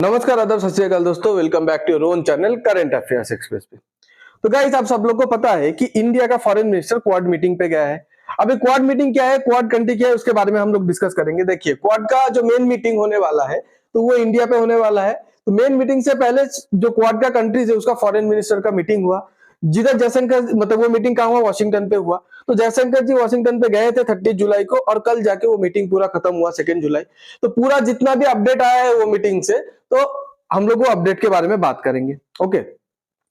नमस्कार, आदाब, सत श्री अकाल दोस्तों। Welcome back to your own channel current affairs express पे। तो गाइस, आप सब लोग को पता है कि इंडिया का फॉरेन मिनिस्टर क्वाड मीटिंग पे गया है। अभी क्वाड मीटिंग क्या है, क्वाड कंट्री क्या है, उसके बारे में हम लोग डिस्कस करेंगे। देखिए, क्वाड का जो मेन मीटिंग होने वाला है तो वो इंडिया पे होने वाला है। तो मेन मीटिंग से पहले जो क्वाड का कंट्रीज है उसका फॉरेन मिनिस्टर का मीटिंग हुआ। जिधर जयशंकर, मतलब वो मीटिंग कहाँ हुआ, वॉशिंगटन पे हुआ। तो जयशंकर जी वॉशिंगटन पे गए थे 30 जुलाई को, और कल जाके वो मीटिंग पूरा खत्म हुआ 2 जुलाई। तो पूरा जितना भी अपडेट आया है वो मीटिंग से, तो हम लोग वो अपडेट के बारे में बात करेंगे। ओके,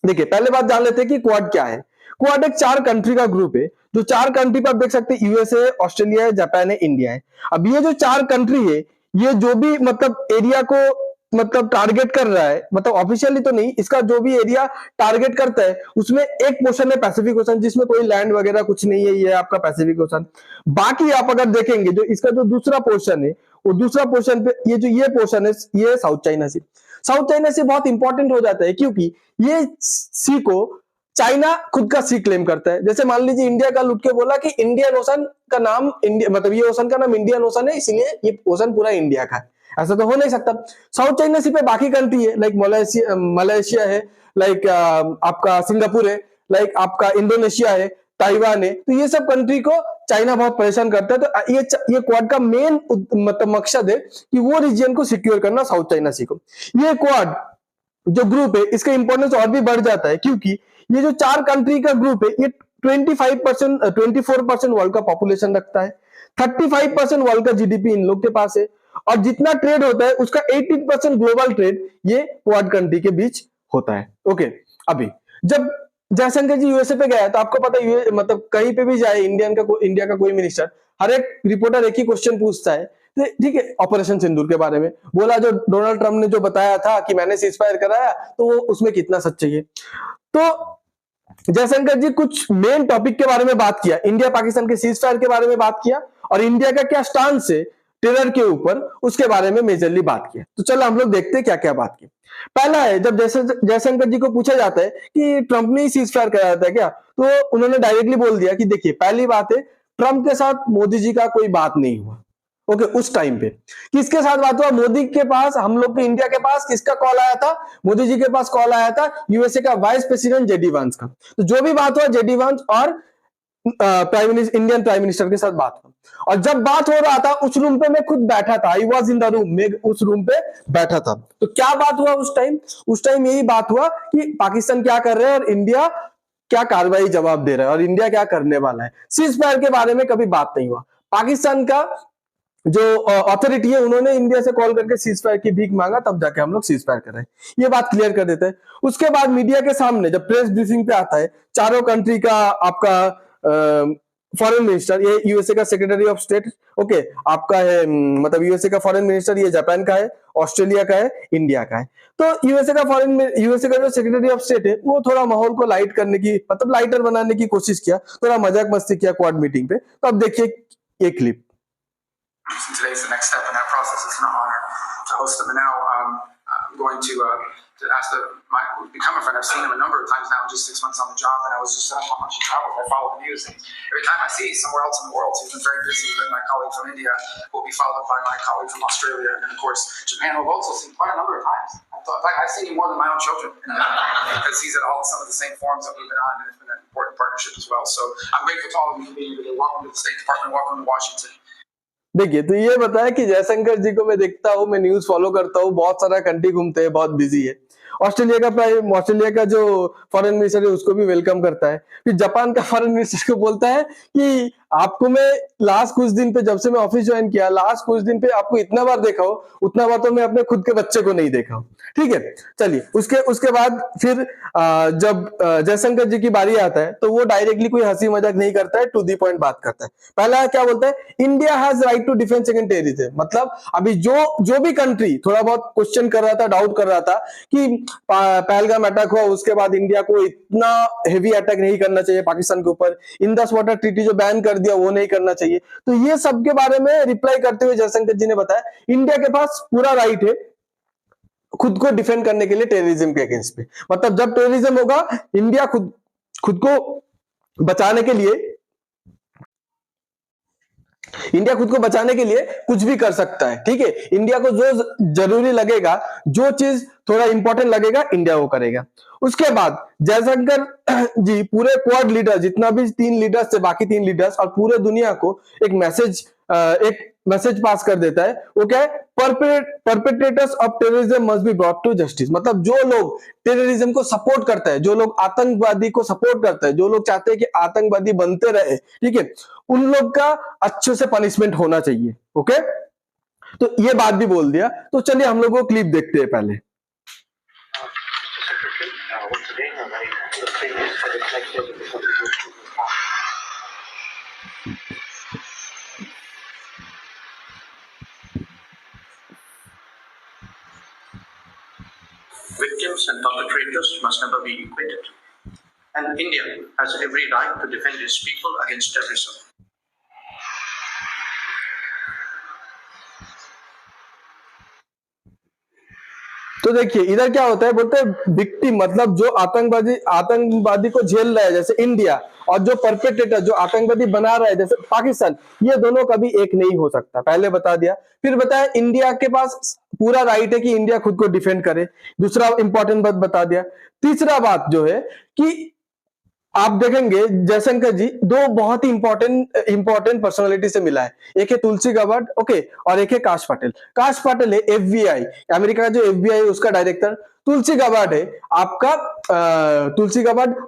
देखिए, पहले बात जान लेते हैं कि क्वाड क्या है। क्वाड एक 4 कंट्री का ग्रुप है। जो 4 कंट्री पर आप देख सकते हैं, यूएसए, ऑस्ट्रेलिया है, जापान है, इंडिया है। अब ये जो 4 कंट्री है, ये जो भी मतलब एरिया को मतलब टारगेट कर रहा है, मतलब ऑफिशियली तो नहीं, इसका जो भी एरिया टारगेट करता है उसमें एक पोर्शन है पैसिफिक ओशन, जिसमें कोई लैंड वगैरह कुछ नहीं है, ये आपका पैसिफिक ओशन। बाकी आप अगर देखेंगे, जो इसका जो दूसरा पोर्शन है, वो दूसरा पोर्शन पे ये पोर्शन है, ये साउथ चाइना सी। साउथ चाइना सी बहुत इंपॉर्टेंट हो जाता है, क्योंकि ये सी को चाइना खुद का सी क्लेम करता है। जैसे मान लीजिए इंडिया का लुट के बोला कि इंडियन ओशन का नाम इंडिया, मतलब ये ओशन का नाम इंडियन ओशन है, इसलिए ये ओशन पूरा इंडिया का है। ऐसा तो हो नहीं सकता। साउथ चाइना सी पे बाकी कंट्री है, लाइक मलेशिया है, लाइक आपका सिंगापुर है, लाइक आपका इंडोनेशिया है, ताइवान है। तो ये सब कंट्री को चाइना बहुत परेशान करता है। तो ये क्वाड का मेन मतलब मकसद है कि वो रीजन को सिक्योर करना, साउथ चाइना सी को। ये क्वाड जो ग्रुप है, इसका इंपॉर्टेंस और भी बढ़ जाता है, क्योंकि ये जो 4 कंट्री का ग्रुप है, ये 24% वर्ल्ड का पॉपुलेशन रखता है। 35% वर्ल्ड का जीडीपी इन लोग के पास है, और जितना ट्रेड होता है उसका 18% ग्लोबल ट्रेड ये क्वाड कंट्री के बीच होता है। ओके, अभी जब जयशंकर जी यूएसए पे गया, तो आपको पता है मतलब कहीं पे भी जाए इंडिया का कोई मिनिस्टर, हर एक रिपोर्टर एक ही क्वेश्चन पूछता है। ठीक है, ऑपरेशन सिंदूर के बारे में बोला, जो डोनाल्ड ट्रंप ने जो बताया था कि मैंने सीज फायर कराया, तो वो उसमें कितना सच्चाई है। तो जयशंकर जी कुछ मेन टॉपिक के बारे में बात किया, इंडिया पाकिस्तान के सीज फायर के बारे में बात किया, और इंडिया का क्या स्टांस है टेरर के ऊपर, उसके बारे में मेजरली बात किया। तो चलो हम लोग देखते हैं क्या क्या बात की। पहला है, जब जयशंकर जी को पूछा जाता है कि ट्रंप ने ही सीज फायर कराया था क्या, तो उन्होंने डायरेक्टली बोल दिया कि देखिए, पहली बात है, ट्रंप के साथ मोदी जी का कोई बात नहीं हुआ। ओके, उस टाइम पे किसके साथ बात हुआ, मोदी के पास, हम लोग के इंडिया के पास किसका कॉल आया था, मोदी जी के पास कॉल आया था यूएसए का वाइस प्रेसिडेंट जेडी वांस का। तो जो भी बात हुआ, जेडी वांस और इंडियन प्राइम मिनिस्टर के साथ बात हुआ। और जब बात हो रहा था, उस रूम पे मैं खुद बैठा था, I was in the room, मैं उस रूम पे बैठा था। तो क्या बात हुआ उस टाइम यही बात हुआ कि पाकिस्तान क्या कर रहे हैं और इंडिया क्या कार्रवाई जवाब दे रहा है, और इंडिया क्या करने वाला है। सीज फायर के बारे में कभी बात नहीं हुआ। पाकिस्तान का जो अथॉरिटी है, उन्होंने इंडिया से कॉल करके सीज फायर की भीख मांगा, तब जाके हम लोग सीज फायर कर रहे हैं। ये बात क्लियर कर देते हैं। उसके बाद मीडिया के सामने जब प्रेस ब्रीफिंग पे आता है, चारों कंट्री का आपका फॉरेन मिनिस्टर, ये यूएसए का सेक्रेटरी ऑफ स्टेट, ओके, आपका है मतलब यूएसए का फॉरेन मिनिस्टर, ये जापान का है, ऑस्ट्रेलिया का है, इंडिया का है। तो यूएसए का जो सेक्रेटरी ऑफ स्टेट है, वो थोड़ा माहौल को लाइट करने की, मतलब लाइटर बनाने की कोशिश किया, थोड़ा मजाक मस्ती किया क्वाड मीटिंग पे। तो अब देखिए ये clip. Today is the next step in that process. It's an honor to host them. And now I'm going to ask become a friend. I've seen him a number of times now in just 6 months on the job, and I was just how much he travels. I follow the news, and every time I see somewhere else in the world, he's been very busy. But my colleague from India will be followed by my colleague from Australia, and of course Japan. We've also seen quite a number of times. In fact, I've seen him more than my own children because he's at some of the same forums that we've been on, and it's been an important partnership as well. So I'm grateful to all of you for being here today. Welcome to the State Department. Welcome to Washington. देखिए, तो ये बताया कि जयशंकर जी को मैं देखता हूँ, मैं न्यूज फॉलो करता हूँ, बहुत सारा कंट्री घूमते हैं, बहुत बिजी है। ऑस्ट्रेलिया का जो फॉरेन मिनिस्टर है उसको भी वेलकम करता है। फिर जापान का फॉरेन मिनिस्टर को बोलता है कि आपको मैं लास्ट कुछ दिन पे, जब से मैं ऑफिस ज्वाइन किया, लास्ट कुछ दिन पे आपको इतना बार देखा हो, उतना बार तो मैं अपने खुद के बच्चे को नहीं देखा हूं। ठीक है, चलिए उसके बाद फिर जब जयशंकर जी की बारी आता है, तो वो डायरेक्टली कोई हंसी मजाक नहीं करता है, टू दी पॉइंट बात करता है। पहला क्या बोलता है, India has right to defence against terrorism. मतलब अभी जो भी कंट्री थोड़ा बहुत क्वेश्चन कर रहा था, डाउट कर रहा था कि पहलगाम अटैक हुआ, उसके बाद इंडिया को इतना हेवी अटैक नहीं करना चाहिए पाकिस्तान के ऊपर, इंडस वाटर ट्रीटी जो बैन कर दिया वो नहीं करना चाहिए। तो ये सब के बारे में रिप्लाई करते हुए जयशंकर जी ने बताया, इंडिया के पास पूरा राइट है खुद को डिफेंड करने के लिए टेररिज्म के अगेंस्ट पे। मतलब जब टेररिज्म होगा, इंडिया खुद को बचाने के लिए इंडिया खुद को बचाने के लिए कुछ भी कर सकता है, ठीक है। इंडिया को जो जरूरी लगेगा, जो चीज थोड़ा इंपॉर्टेंट लगेगा, इंडिया वो करेगा। उसके बाद जयशंकर जी पूरे क्वाड लीडर, जितना भी 3 लीडर्स थे, बाकी 3 लीडर्स और पूरे दुनिया को एक मैसेज पास कर देता है। वो क्या है? Perpetrators of terrorism must be brought to justice. मतलब जो लोग टेररिज्म को सपोर्ट करता है, जो लोग आतंकवादी को सपोर्ट करता है, जो लोग चाहते हैं कि आतंकवादी बनते रहे, ठीक है, उन लोग का अच्छे से पनिशमेंट होना चाहिए। ओके, तो ये बात भी बोल दिया। तो चलिए हम लोग वो क्लिप देखते हैं पहले। Victims and perpetrators must never be acquitted. And India has every right to defend its people against terrorism. तो देखिए इधर क्या होता है, बोलते हैं विक्टिम मतलब जो आतंकवादी को झेल रहा है जैसे इंडिया, और जो परपेट्रेटर जो आतंकवादी बना रहा है जैसे पाकिस्तान, ये दोनों कभी एक नहीं हो सकता, पहले बता दिया। फिर बताया इंडिया के पास पूरा राइट है कि इंडिया खुद को डिफेंड करे। दूसरा इंपॉर्टेंट बात बता दिया। तीसरा बात जो है कि आप देखेंगे जयशंकर जी 2 बहुत ही इंपॉर्टेंट पर्सनालिटी से मिला है। एक है तुलसी गबार्ड, ओके, और एक है काश पटेल। काश पटेल है FBI, अमेरिका का जो FBI है उसका डायरेक्टर। तुलसी गबार्ड है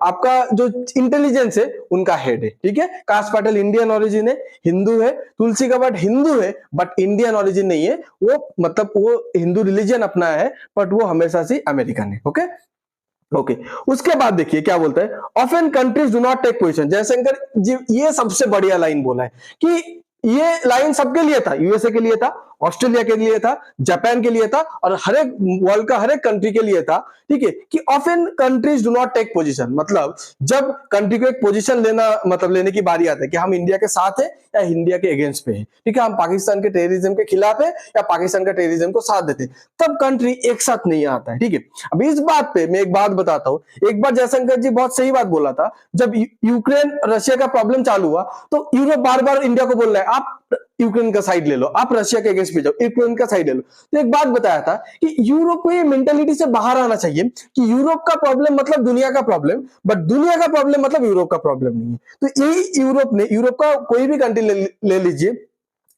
आपका जो इंटेलिजेंस है उनका हेड है, ठीक है। काश पटेल इंडियन ओरिजिन है, हिंदू है। तुलसी गबार्ड हिंदू है बट इंडियन ओरिजिन नहीं है, वो मतलब वो हिंदू रिलीजन अपना है बट वो हमेशा से अमेरिकन है। ओके, उसके बाद देखिए क्या बोलता है, often countries do not take position. Jaishankar ji ये सबसे बढ़िया लाइन बोला है कि ये लाइन सबके लिए था, USA के लिए था, ऑस्ट्रेलिया के लिए था, जापान के लिए था, और हर एक वर्ल्ड का हर एक कंट्री के लिए था, ठीक है, कि often countries do not take position. मतलब जब कंट्री को एक पोजीशन लेने की बारी आता है कि हम इंडिया के साथ है या इंडिया के अगेंस्ट पे है, ठीक है, हम पाकिस्तान के टेररिज्म के खिलाफ है या पाकिस्तान का टेररिज्म को साथ देते, तब कंट्री एक साथ नहीं आता है, ठीक है। अब इस बात पे मैं एक बात बताता हूं। एक बार जयशंकर जी बहुत सही बात बोला था, जब यूक्रेन रशिया का प्रॉब्लम चालू हुआ तो यूरोप बार बार इंडिया को बोल रहा है आप यूक्रेन का साइड ले लो, आप रशिया के अगेंस्ट पे जाओ, यूक्रेन का साइड ले लो। तो एक बात बताया था कि यूरोप को ये मेंटालिटी से बाहर आना चाहिए कि यूरोप का प्रॉब्लम मतलब दुनिया का प्रॉब्लम, बट दुनिया का प्रॉब्लम मतलब यूरोप का प्रॉब्लम नहीं है। तो यही यूरोप का कोई भी कंट्री ले लीजिए,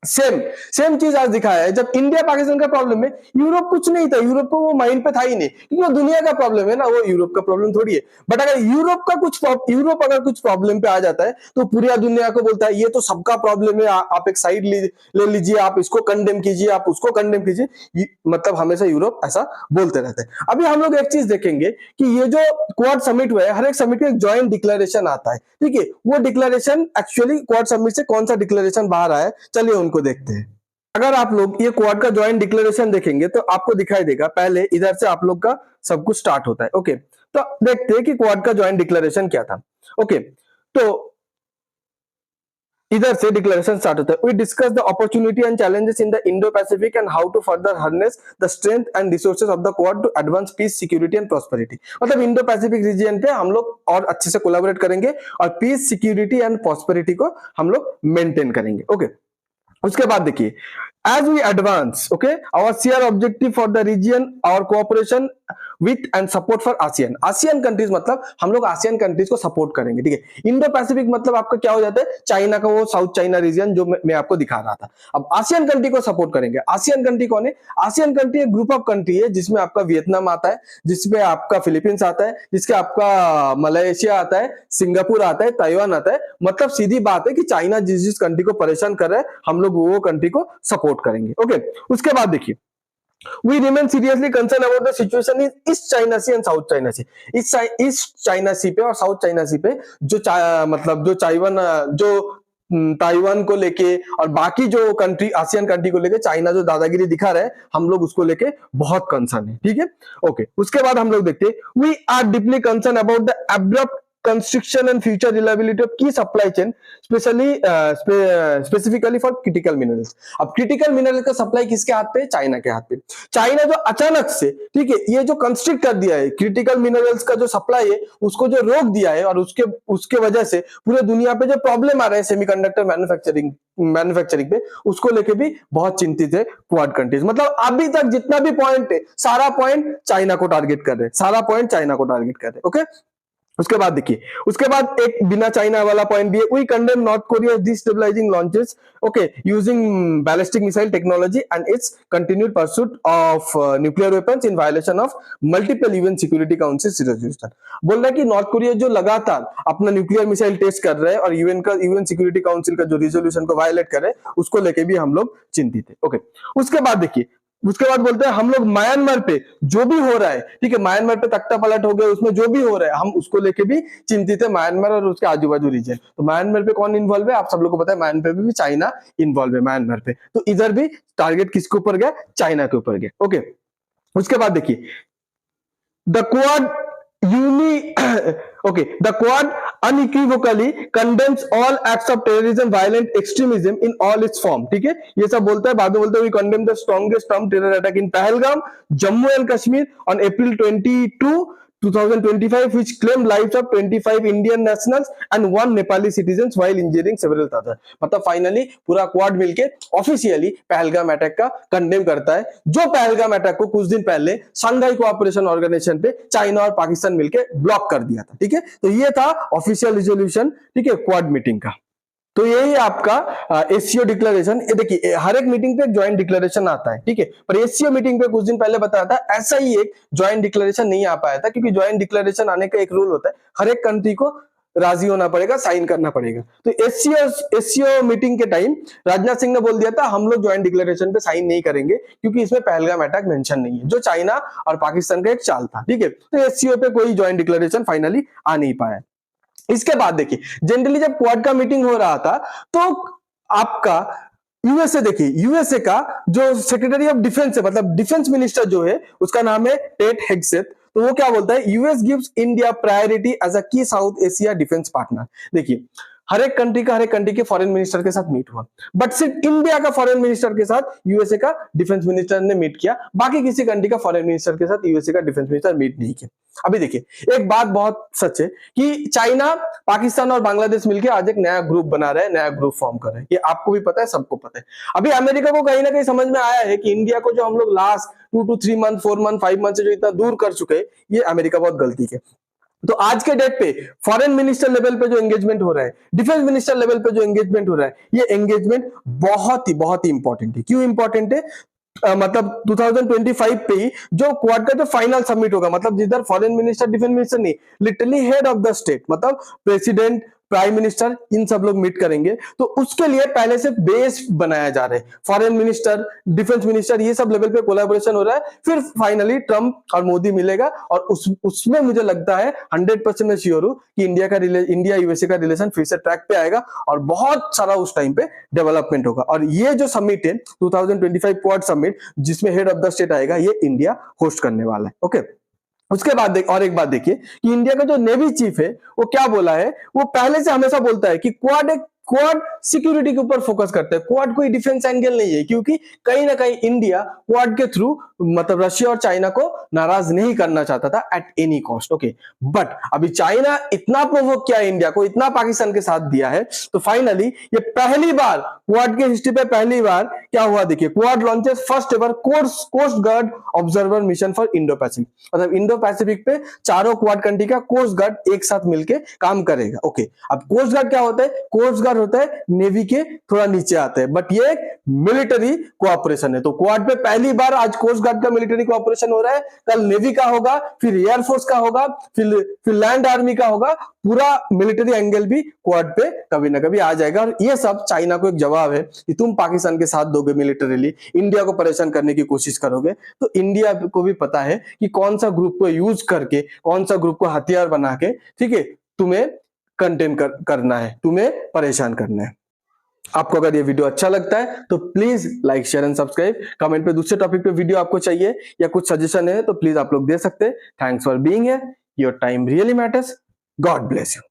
सेम चीज आज दिखाया है। जब इंडिया पाकिस्तान का प्रॉब्लम में यूरोप कुछ नहीं था, यूरोप को वो माइंड पे था ही नहीं, क्योंकि वो दुनिया का प्रॉब्लम है ना, वो यूरोप का प्रॉब्लम थोड़ी है। बट अगर यूरोप अगर कुछ प्रॉब्लम पे आ जाता है तो पूरी दुनिया को बोलता है ये तो सबका प्रॉब्लम है, आप एक साइड ले लीजिए, आप इसको कंडेम कीजिए, आप उसको कंडेम कीजिए। मतलब हमेशा यूरोप ऐसा बोलते रहते हैं। अभी हम लोग एक चीज देखेंगे कि ये जो क्वाड समिट हुआ है, हर एक समिट में एक ज्वाइंट डिक्लेरेशन आता है, ठीक है। वो डिक्लेरेशन एक्चुअली क्वाड समिट से कौन सा डिक्लेरेशन बाहर आया है, चलिए को देखते हैं। अगर आप लोग ये क्वाड का ज्वाइंट डिक्लेरेशन देखेंगे तो आपको दिखाई देगा, पहले इधर से आप लोग का सब कुछ स्टार्ट होता है। ओके, तो देखते हैं कि क्वाड का ज्वाइंट डिक्लेरेशन क्या था। ओके, तो इधर से डिक्लेरेशन स्टार्ट होता है। We discuss the opportunity and challenges in the Indo Pacific and how to further harness the strength and resources of the Quad to advance peace, security and prosperity. मतलब Indo Pacific region पे हम लोग और अच्छे से collaborate करेंगे और piece, security and prosperity को हम लोग मेंटेन करेंगे। ओके, उसके बाद देखिए, as we advance, okay, our shared objective for the region, our cooperation with and support for ASEAN। ASEAN countries मतलब हम लोग ASEAN कंट्रीज को सपोर्ट करेंगे, ठीक है। इंडो पैसिफिक मतलब आपका क्या हो जाता है, चाइना का वो साउथ चाइना रीजन जो मैं आपको दिखा रहा था। अब ASEAN कंट्री को सपोर्ट करेंगे। ASEAN कंट्री कौन है? ASEAN कंट्री एक ग्रुप ऑफ कंट्री है जिसमें आपका वियतनाम आता है, जिसमें आपका फिलीपींस आता है, जिसके आपका मलेशिया आता है, सिंगापुर आता है, ताइवान आता है। मतलब सीधी बात है कि चाइना जिस कंट्री को परेशान कर रहा है, हम लोग वो कंट्री को सपोर्ट करेंगे। ओके, उसके बाद देखिए, We remain seriously concerned about the situation in East China Sea and South China Sea। East China Sea पे और साउथ चाइना सी पे जो मतलब जो ताइवान को लेके और बाकी जो कंट्री ASEAN कंट्री को लेके चाइना जो दादागिरी दिखा रहा है, हम लोग उसको लेके बहुत कंसर्न है, ठीक है। ओके, उसके बाद हम लोग देखते हैं, we are deeply concern about the abrupt constriction and future reliability of key supply chain, specifically for critical minerals. अब critical mineral का सप्लाई किसके हाथ पे है? चाइना के हाथ पे। चाइना जो अचानक से, ठीक है, ये जो कंस्ट्रिक्ट कर दिया है क्रिटिकल मिनरल्स का जो सप्लाई है उसको जो रोक दिया है, और उसके वजह से पूरे दुनिया पे जो प्रॉब्लम आ रहा है सेमीकंडक्टर मैन्युफैक्चरिंग पे, उसको लेके भी बहुत चिंतित है क्वाड कंट्रीज। मतलब अभी तक जितना भी पॉइंट है सारा पॉइंट चाइना को टारगेट कर रहे हैं, सारा पॉइंट चाइना को टारगेट कर रहे हैं। ओके, उसके बाद देखिए, उसके बाद एक बिना चाइना वाला पॉइंट भी है, we condemn North Korea destabilising launches, okay, using ballistic missile technology and its continued pursuit of nuclear weapons in violation of multiple UN Security Council resolution. बोल रहा है कि नॉर्थ कोरिया जो लगातार अपना न्यूक्लियर मिसाइल टेस्ट कर रहा है और यूएन सिक्योरिटी काउंसिल का जो रिजोल्यूशन को वायलेट कर रहे हैं, उसको लेके भी हम लोग चिंतित है। ओके, उसके बाद देखिए, उसके बाद बोलते हैं हम लोग म्यांमार पे जो भी हो रहा है, ठीक है, म्यांमार पे तख्ता पलट हो गया, उसमें जो भी हो रहा है हम उसको लेके भी चिंतित है, म्यांमार और उसके आजू बाजू रीजन। तो म्यांमार पे कौन इन्वॉल्व है? आप सब लोग को पता है, म्यांमार पे भी चाइना इन्वॉल्व है म्यांमार पे। तो इधर भी टारगेट किसके ऊपर गया? चाइना के ऊपर गया। ओके, उसके बाद देखिए, the quad the Quad unequivocally condemns all acts of terrorism, violent extremism in all its form. ठीक है, ये सब बोलता है, बाद में बोलता है, we condemn the strongest term terror attack in Pahalgam, Jammu and Kashmir on April 22, 2025, which claimed lives of 25 Indian nationals and 1 Nepali citizens while injuring several others. मतलब फाइनली पूरा क्वाड मिलके ऑफिशियली पहलगाम अटैक का condemn करता है, जो Pahalgam attack को कुछ दिन पहले शंघाई कोऑपरेशन ऑर्गेनाइजेशन पे चाइना और पाकिस्तान मिलके ब्लॉक कर दिया था। ठीक है, तो ये था ऑफिशियल रिजोल्यूशन, ठीक है, क्वाड मीटिंग का। तो यही आपका एससीओ डिक्लेरेशन। ये देखिए, हर एक मीटिंग पे एक ज्वाइंट डिक्लेरेशन आता है, ठीक है, पर एससीओ मीटिंग पे कुछ दिन पहले बताया था ऐसा ही एक ज्वाइंट डिक्लेरेशन नहीं आ पाया था, क्योंकि ज्वाइंट डिक्लेरेशन आने का एक रूल होता है, हर एक कंट्री को राजी होना पड़ेगा, साइन करना पड़ेगा। तो एससीओ मीटिंग के टाइम राजनाथ सिंह ने बोल दिया था हम लोग ज्वाइंट डिक्लेरेशन पे साइन नहीं करेंगे, क्योंकि इसमें पहलगाम अटैक मेंशन नहीं है, जो चाइना और पाकिस्तान का एक चाल था। ठीक है, तो एससीओ पे कोई ज्वाइंट डिक्लेरेशन फाइनली आ नहीं पाया। इसके बाद देखिए, जनरली जब क्वाड का मीटिंग हो रहा था तो आपका यूएसए, देखिए यूएसए का जो सेक्रेटरी ऑफ डिफेंस है, मतलब डिफेंस मिनिस्टर जो है, उसका नाम है टेड हेग्सेथ। तो वो क्या बोलता है? US gives India priority as a key South Asia defence partner. देखिए, हर एक कंट्री के फॉरेन मिनिस्टर के साथ मीट हुआ, बट सिर्फ इंडिया का फॉरेन मिनिस्टर के साथ यूएसए का डिफेंस मिनिस्टर ने मीट किया, बाकी किसी कंट्री का फॉरेन मिनिस्टर के साथ यूएसए का डिफेंस मिनिस्टर मीट नहीं किया। अभी देखिए, एक बात बहुत सच है कि चाइना, पाकिस्तान और बांग्लादेश मिलकर आज एक नया ग्रुप बना रहे हैं, नया ग्रुप फॉर्म कर रहे हैं। ये आपको भी पता है, सबको पता है। अभी अमेरिका को कहीं ना कहीं समझ में आया है कि इंडिया को जो हम लोग last 2 to 3 month, 4 month, 5 month से जो इतना दूर कर चुके हैं, ये अमेरिका बहुत गलती है। तो आज के डेट पे फॉरेन मिनिस्टर लेवल पे जो एंगेजमेंट हो रहा है, डिफेंस मिनिस्टर लेवल पे जो एंगेजमेंट हो रहा है, ये एंगेजमेंट बहुत ही इंपॉर्टेंट है। क्यों इंपॉर्टेंट है? मतलब 2025 पे ही जो क्वाड का जो फाइनल सबमिट होगा, मतलब जिधर फॉरेन मिनिस्टर, डिफेंस मिनिस्टर नहीं, literally head of the state, मतलब प्रेसिडेंट, प्राइम मिनिस्टर, इन सब लोग मीट करेंगे। तो उसके लिए पहले से बेस बनाया जा रहा है, फॉरेन मिनिस्टर, डिफेंस मिनिस्टर, ये सब लेवल पे कोलैबोरेशन हो रहा है। फिर फाइनली ट्रम्प और मोदी मिलेगा, और उसमें मुझे लगता है 100% मैं श्योर हूं कि इंडिया यूएसए का रिलेशन फिर से ट्रैक पे आएगा, और बहुत सारा उस टाइम पे डेवलपमेंट होगा। और ये जो समिट है 2025 क्वाड समिट, जिसमें हेड ऑफ द स्टेट आएगा, ये इंडिया होस्ट करने वाला है। ओके, उसके बाद और एक बात देखिए कि इंडिया का जो नेवी चीफ है वो क्या बोला है, वो पहले से हमेशा बोलता है कि क्वाड सिक्योरिटी के ऊपर फोकस करता है, क्वाड कोई डिफेंस एंगल नहीं है, क्योंकि कहीं ना कहीं इंडिया क्वाड के थ्रू मतलब रशिया और चाइना को नाराज नहीं करना चाहता था at any cost. Okay, but अभी चाइना इतना प्रोवोक किया इंडिया को, इतना पाकिस्तान के साथ दिया है, तो फाइनली ये पहली बार क्वाड के हिस्ट्री पे पहली बार क्या हुआ, देखिए, Quad launches first ever coast guard observer mission for Indo Pacific. मतलब इंडो पैसिफिक पे चारों क्वाड कंट्री का कोस्ट गार्ड एक साथ मिलके काम करेगा। ओके, अब कोस्ट गार्ड क्या होता है? कोस्ट गार्ड होता है नेवी के थोड़ा नीचे आता है, बट ये मिलिट्री कोऑपरेशन है। तो क्वाड पे पहली बार आज कोस्ट गार्ड का मिलिट्री कोऑपरेशन हो रहा है, कल नेवी का होगा, फिर एयरफोर्स का होगा, फिर लैंड आर्मी का होगा। पूरा मिलिट्री एंगल भी क्वाड पे कभी ना कभी आ जाएगा, और ये सब चाइना को एक जवाब है कि तुम पाकिस्तान के साथ दोगे मिलिटरीली, इंडिया को परेशान करने की कोशिश करोगे, तो इंडिया को भी पता है कि कौन सा ग्रुप को यूज करके, कौन सा ग्रुप को हथियार बना के, ठीक है, तुम्हें कंटेन करना है, तुम्हें परेशान करना है। आपको अगर ये वीडियो अच्छा लगता है तो please like, share and subscribe. Comment पे दूसरे टॉपिक पे वीडियो आपको चाहिए या कुछ सजेशन है तो प्लीज आप लोग दे सकते हैं। Thanks for being here, your time really matters. God bless you.